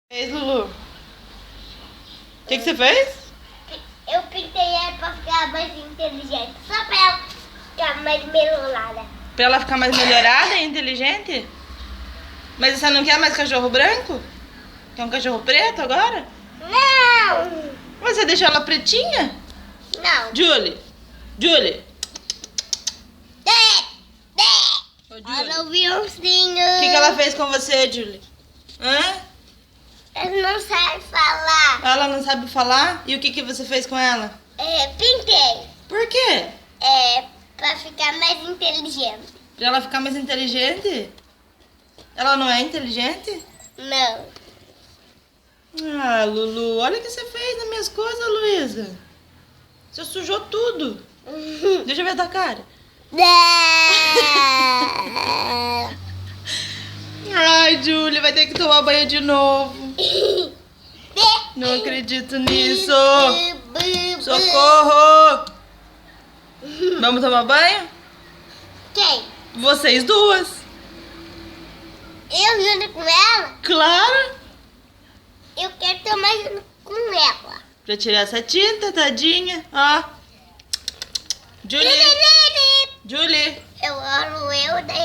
Fez, Lulu? O que você fez? Eu pintei ela pra ficar mais inteligente. Só pra ela ficar mais melhorada. Pra ela ficar mais melhorada e inteligente? Mas você não quer mais cachorro branco? Quer um cachorro preto agora? Não! Mas você deixou ela pretinha? Não. Julho! Julho! Ô, Julho. Olha o violzinho. O que ela fez com você, Julho? Hã? Ela não sabe falar. Ela não sabe falar? E o que você fez com ela? Pintei. Por quê? Pra ficar mais inteligente. Pra ela ficar mais inteligente? Ela não é inteligente? Não. Ah, Lulu, olha o que você fez nas minhas coisas, Luisa. Você sujou tudo. Deixa eu ver a tua cara. Ai, Julho, vai ter que tomar banho de novo. Não acredito nisso. Socorro. Vamos tomar banho? Quem? Vocês duas. Eu junto com ela? Claro. Eu quero tomar junto com ela. Pra tirar essa tinta, tadinha. Ó. Julie. Julie. Eu oro eu daí.